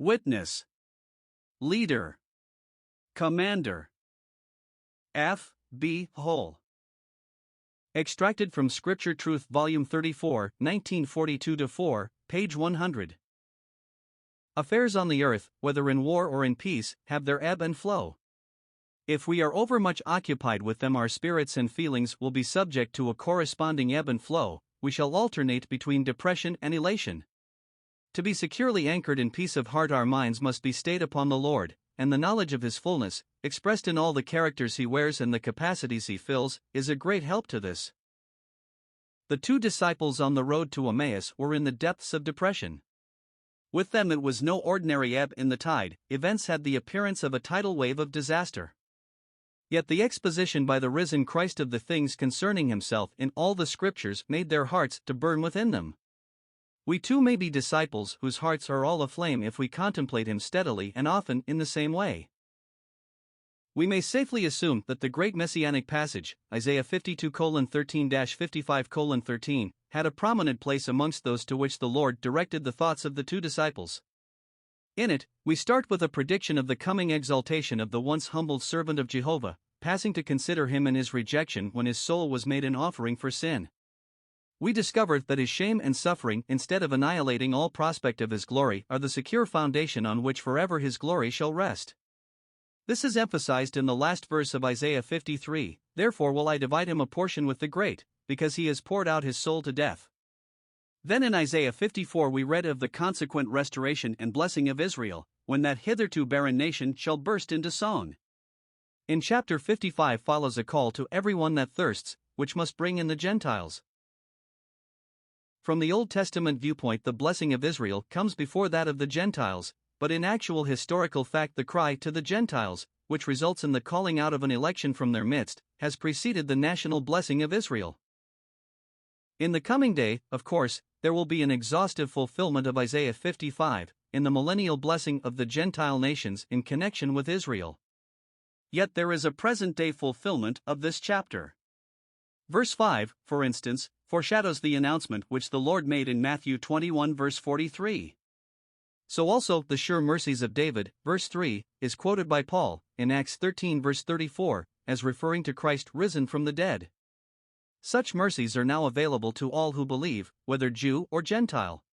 Witness, leader, commander. F. B. Hull. Extracted from Scripture Truth Volume 34, 1942-4, page 100. Affairs on the earth, whether in war or in peace, have their ebb and flow. If we are overmuch occupied with them, our spirits and feelings will be subject to a corresponding ebb and flow. We shall alternate between depression and elation. To be securely anchored in peace of heart, our minds must be stayed upon the Lord, and the knowledge of His fullness, expressed in all the characters He wears and the capacities He fills, is a great help to this. The two disciples on the road to Emmaus were in the depths of depression. With them it was no ordinary ebb in the tide, events had the appearance of a tidal wave of disaster. Yet the exposition by the risen Christ of the things concerning Himself in all the Scriptures made their hearts to burn within them. We too may be disciples whose hearts are all aflame if we contemplate Him steadily and often in the same way. We may safely assume that the great messianic passage, Isaiah 52:13-55:13, had a prominent place amongst those to which the Lord directed the thoughts of the two disciples. In it, we start with a prediction of the coming exaltation of the once humbled servant of Jehovah, passing to consider him in his rejection when his soul was made an offering for sin. We discover that his shame and suffering, instead of annihilating all prospect of his glory, are the secure foundation on which forever his glory shall rest. This is emphasized in the last verse of Isaiah 53, "Therefore will I divide him a portion with the great, because he has poured out his soul to death." Then in Isaiah 54 we read of the consequent restoration and blessing of Israel, when that hitherto barren nation shall burst into song. In chapter 55 follows a call to everyone that thirsts, which must bring in the Gentiles. From the Old Testament viewpoint, the blessing of Israel comes before that of the Gentiles, but in actual historical fact the cry to the Gentiles, which results in the calling out of an election from their midst, has preceded the national blessing of Israel. In the coming day, of course, there will be an exhaustive fulfillment of Isaiah 55, in the millennial blessing of the Gentile nations in connection with Israel. Yet there is a present-day fulfillment of this chapter. Verse 5, for instance, foreshadows the announcement which the Lord made in Matthew 21 verse 43. So also the sure mercies of David, verse 3, is quoted by Paul, in Acts 13 verse 34, as referring to Christ risen from the dead. Such mercies are now available to all who believe, whether Jew or Gentile.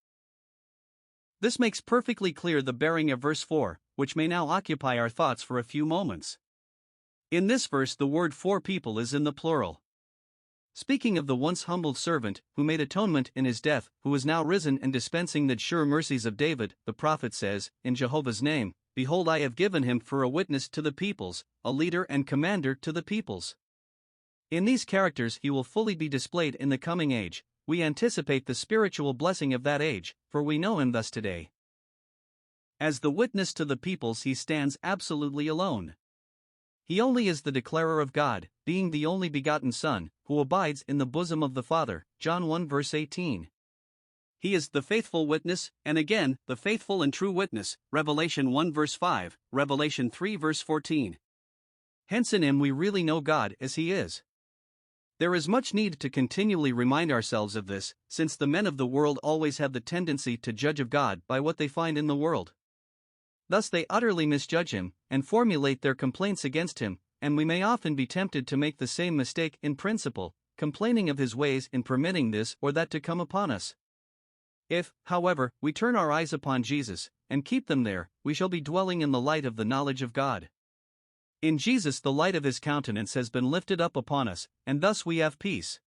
This makes perfectly clear the bearing of verse 4, which may now occupy our thoughts for a few moments. In this verse the word "for people" is in the plural. Speaking of the once humbled servant, who made atonement in his death, who is now risen and dispensing the sure mercies of David, the prophet says, in Jehovah's name, "Behold, I have given him for a witness to the peoples, a leader and commander to the peoples." In these characters he will fully be displayed in the coming age. We anticipate the spiritual blessing of that age, for we know him thus today. As the witness to the peoples he stands absolutely alone. He only is the declarer of God, being the only begotten Son, who abides in the bosom of the Father, John 1 verse 18. He is the faithful witness, and again, the faithful and true witness, Revelation 1 verse 5, Revelation 3 verse 14. Hence in him we really know God as he is. There is much need to continually remind ourselves of this, since the men of the world always have the tendency to judge of God by what they find in the world. Thus they utterly misjudge him, and formulate their complaints against him, and we may often be tempted to make the same mistake in principle, complaining of his ways in permitting this or that to come upon us. If, however, we turn our eyes upon Jesus, and keep them there, we shall be dwelling in the light of the knowledge of God. In Jesus the light of his countenance has been lifted up upon us, and thus we have peace.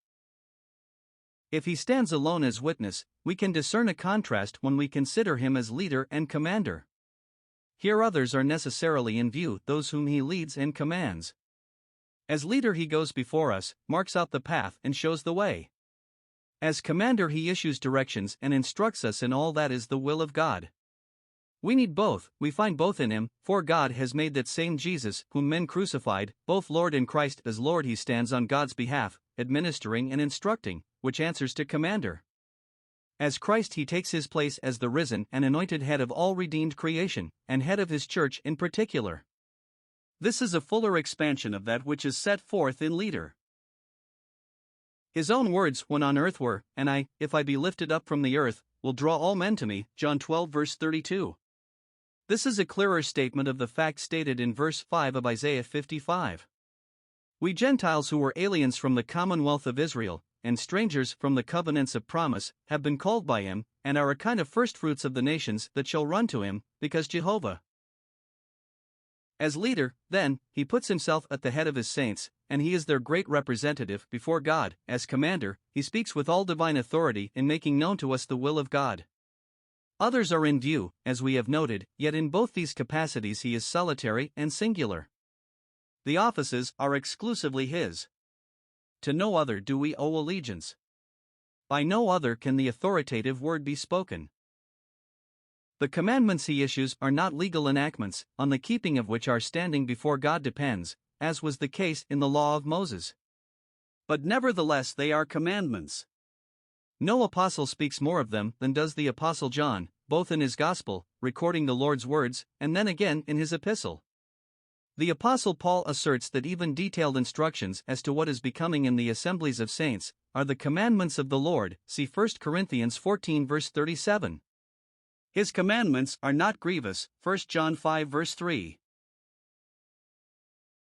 If he stands alone as witness, we can discern a contrast when we consider him as leader and commander. Here others are necessarily in view, those whom he leads and commands. As leader he goes before us, marks out the path and shows the way. As commander he issues directions and instructs us in all that is the will of God. We need both, we find both in him, for God has made that same Jesus, whom men crucified, both Lord and Christ. As Lord he stands on God's behalf, administering and instructing, which answers to commander. As Christ he takes his place as the risen and anointed head of all redeemed creation, and head of his church in particular. This is a fuller expansion of that which is set forth in leader. His own words when on earth were, "And I, if I be lifted up from the earth, will draw all men to me," John 12 verse 32. This is a clearer statement of the fact stated in verse 5 of Isaiah 55. We Gentiles who were aliens from the commonwealth of Israel, and strangers from the covenants of promise, have been called by him, and are a kind of firstfruits of the nations that shall run to him, because Jehovah. As leader, then, he puts himself at the head of his saints, and he is their great representative before God. As commander, he speaks with all divine authority in making known to us the will of God. Others are in view, as we have noted, yet in both these capacities he is solitary and singular. The offices are exclusively his. To no other do we owe allegiance. By no other can the authoritative word be spoken. The commandments he issues are not legal enactments, on the keeping of which our standing before God depends, as was the case in the law of Moses. But nevertheless they are commandments. No apostle speaks more of them than does the Apostle John, both in his Gospel, recording the Lord's words, and then again in his epistle. The Apostle Paul asserts that even detailed instructions as to what is becoming in the assemblies of saints are the commandments of the Lord, see 1 Corinthians 14 verse 37. His commandments are not grievous, 1 John 5 verse 3.